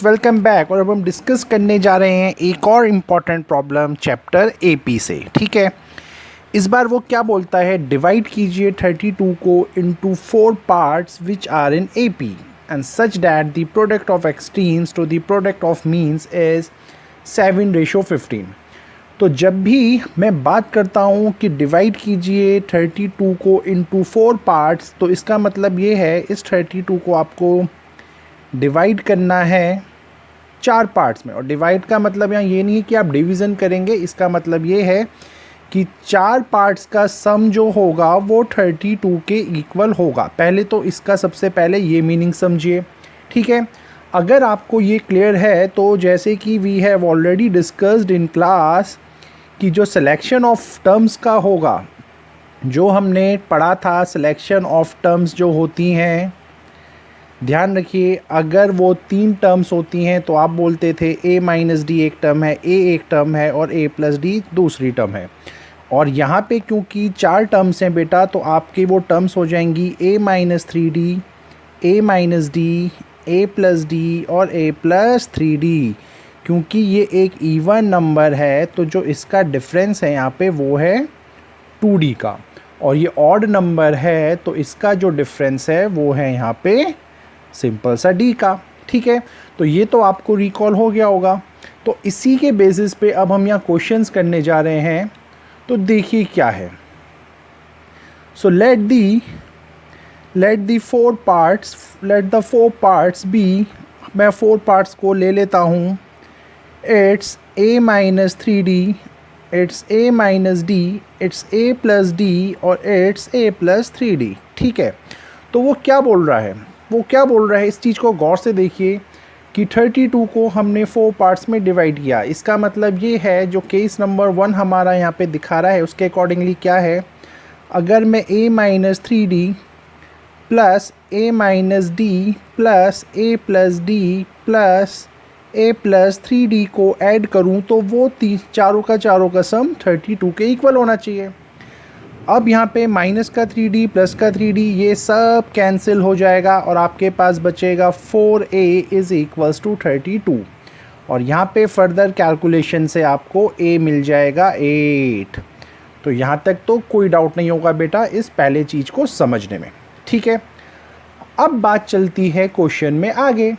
Welcome back. और अब हम डिस्कस करने जा रहे हैं एक और इम्पॉर्टेंट प्रॉब्लम चैप्टर एपी से। ठीक है, इस बार वो क्या बोलता है, डिवाइड कीजिए 32 को into 4 parts which are in AP and such that the product of extremes to the product of means is 7:15। तो जब भी मैं बात करता हूँ कि डिवाइड कीजिए 32 को इनटू 4 पार्ट्स, तो इसका मतलब ये है इस 32 को आपको डिवाइड करना है 4 पार्ट्स में। और डिवाइड का मतलब यहाँ ये नहीं है कि आप डिवीज़न करेंगे, इसका मतलब ये है कि 4 पार्ट्स का सम जो होगा वो 32 के इक्वल होगा। पहले तो इसका सबसे पहले ये मीनिंग समझिए। ठीक है, अगर आपको ये क्लियर है तो जैसे कि we have already discussed in class कि जो सिलेक्शन ऑफ टर्म्स का होगा, जो हमने पढ़ा था, सिलेक्शन ऑफ टर्म्स जो होती हैं, ध्यान रखिए, अगर वो 3 टर्म्स होती हैं तो आप बोलते थे a माइनस डी एक टर्म है, a एक टर्म है और a प्लस डी दूसरी टर्म है। और यहाँ पे क्योंकि 4 टर्म्स हैं बेटा, तो आपकी वो टर्म्स हो जाएंगी a minus 3d, a minus D, a plus D और a प्लस 3d। क्योंकि ये एक इवन नंबर है तो जो इसका डिफरेंस है यहाँ पे वो है 2d का, और ये ऑड नंबर है तो इसका जो डिफरेंस है वो है यहाँ पे सिंपल सा d का। ठीक है, तो ये तो आपको रिकॉल हो गया होगा। तो इसी के बेसिस पे अब हम यहाँ क्वेश्चंस करने जा रहे हैं। तो देखिए क्या है। So let the 4 parts be, मैं 4 पार्ट्स को ले लेता हूँ। It's a minus 3d, it's a minus d, it's a plus d और इट्स a प्लस 3d। ठीक है, तो वो क्या बोल रहा है, इस चीज़ को गौर से देखिए कि 32 को हमने 4 पार्ट्स में डिवाइड किया। इसका मतलब ये है, जो केस नंबर 1 हमारा यहाँ पे दिखा रहा है उसके अकॉर्डिंगली क्या है, अगर मैं a minus 3d plus a minus d plus a plus d plus a plus 3d को ऐड करूँ तो वो चारों का सम 32 के इक्वल होना चाहिए। अब यहाँ पे माइनस का 3d प्लस का 3d ये सब कैंसिल हो जाएगा और आपके पास बचेगा 4a इज़ इक्वल्स टू 32। और यहाँ पे फर्दर कैलकुलेशन से आपको a मिल जाएगा 8। तो यहाँ तक तो कोई डाउट नहीं होगा बेटा इस पहले चीज़ को समझने में। ठीक है, अब बात चलती है क्वेश्चन में आगे।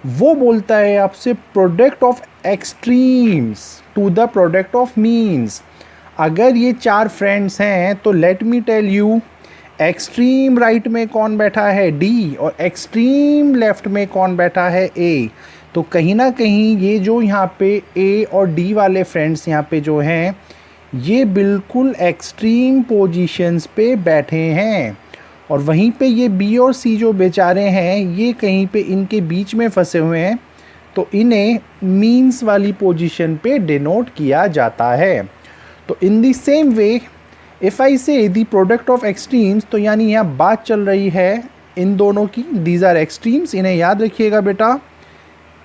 वो बोलता है आपसे product of extremes to the product of means. अगर ये 4 फ्रेंड्स हैं तो let me tell you, extreme right में कौन बैठा है D और एक्सट्रीम लेफ्ट में कौन बैठा है A। तो कहीं ना कहीं ये जो यहाँ पे A और D वाले फ्रेंड्स यहाँ पे जो हैं ये बिल्कुल एक्सट्रीम पोजीशंस पे बैठे हैं, और वहीं पे ये B और C जो बेचारे हैं ये कहीं पे इनके बीच में फंसे हुए हैं, तो इन्हें मीन्स वाली पोजीशन पे डिनोट किया जाता है। तो इन the same way if I से दी प्रोडक्ट ऑफ एक्सट्रीम्स, तो यानी यहाँ बात चल रही है इन दोनों की, दीज आर एक्सट्रीम्स। इन्हें याद रखिएगा बेटा,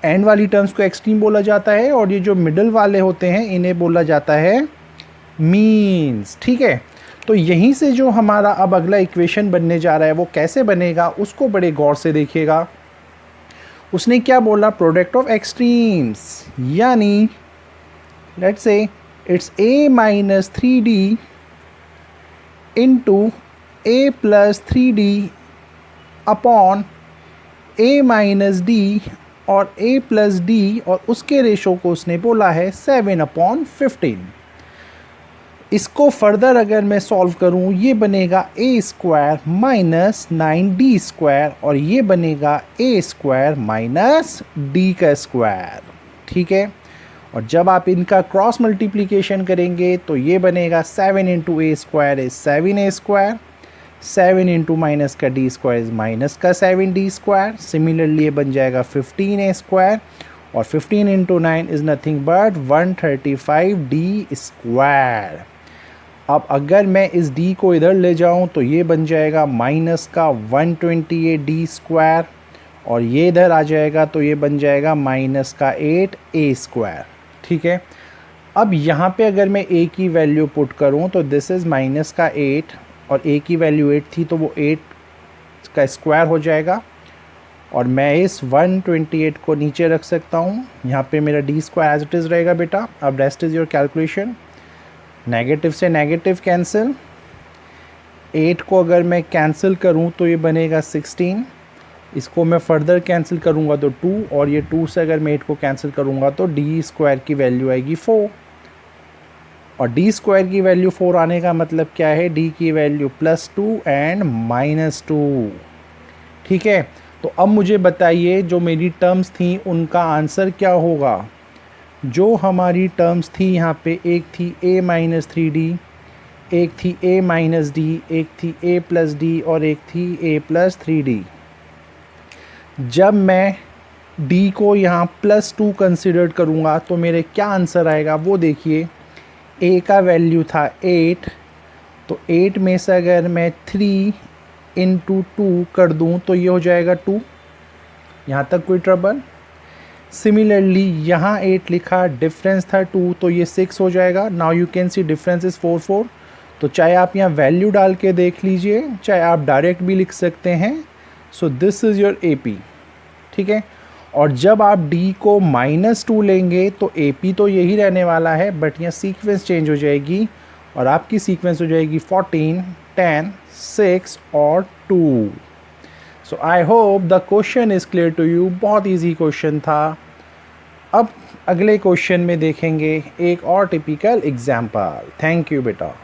एंड वाली टर्म्स को एक्सट्रीम बोला जाता है और ये जो मिडल वाले होते हैं इन्हें बोला जाता है मीन्स। ठीक है, तो यहीं से जो हमारा अब अगला इक्वेशन बनने जा रहा है वो कैसे बनेगा उसको बड़े गौर से देखिएगा। उसने क्या बोला, प्रोडक्ट ऑफ एक्सट्रीम्स, यानी let's say it's a minus 3d into a plus 3d upon a minus d और a plus d, और उसके रेशो को उसने बोला है 7/15। इसको फर्दर अगर मैं सॉल्व करूं ये बनेगा a square minus 9d square और ये बनेगा a स्क्वायर माइनस d का स्क्वायर। ठीक है, और जब आप इनका क्रॉस मल्टीप्लिकेशन करेंगे तो ये बनेगा 7 into A square is 7a square, 7 into minus का d स्क्वायर इज़ माइनस का 7d स्क्वायर। सिमिलरली ये बन जाएगा 15a स्क्वायर, और 15 into 9 is nothing but 135d square. अब अगर मैं इस d को इधर ले जाऊँ तो ये बन जाएगा माइनस का 128d स्क्वायर, और ये इधर आ जाएगा तो ये बन जाएगा माइनस का 8a स्क्वायर। ठीक है, अब यहाँ पे अगर मैं a की वैल्यू पुट करूँ तो दिस इज़ माइनस का 8 और a की वैल्यू 8 थी तो वो 8 का स्क्वायर हो जाएगा, और मैं इस 128 को नीचे रख सकता हूँ। यहाँ पे मेरा D square as it is रहेगा बेटा। अब rest is your calculation. Negative से नेगेटिव कैंसिल, 8 को अगर मैं कैंसिल करूँ तो ये बनेगा 16, इसको मैं फर्दर कैंसिल करूँगा तो 2, और ये 2 से अगर मैं 8 को कैंसिल करूँगा तो डी स्क्वायर की वैल्यू आएगी 4। और डी स्क्वायर की वैल्यू 4 आने का मतलब क्या है, डी की वैल्यू +2 एंड -2। ठीक है, तो अब मुझे बताइए जो मेरी टर्म्स थी उनका आंसर क्या होगा। जो हमारी टर्म्स थी यहाँ पे, एक थी a-3d, एक थी a-d, एक थी a+d और एक थी a+3d। जब मैं d को यहाँ +2 कंसिडर करूँगा तो मेरे क्या आंसर आएगा वो देखिए। a का वैल्यू था 8, तो 8 में से अगर मैं 3 × 2 कर दूँ तो ये हो जाएगा 2। यहाँ तक कोई ट्रबल। सिमिलरली यहाँ 8 लिखा, डिफरेंस था 2, तो ये 6 हो जाएगा। Now you can see difference is 4 4। तो चाहे आप यहाँ वैल्यू डाल के देख लीजिए, चाहे आप डायरेक्ट भी लिख सकते हैं। So this is your AP। ठीक है, और जब आप D को -2 लेंगे तो AP तो यही रहने वाला है, बट यहाँ सीक्वेंस चेंज हो जाएगी और आपकी सीक्वेंस हो जाएगी 14, 10, 6 और 2। So I hope the question is clear to you. बहुत ईजी क्वेश्चन था। अब अगले क्वेश्चन में देखेंगे एक और टिपिकल एग्जाम्पल। थैंक यू बेटा।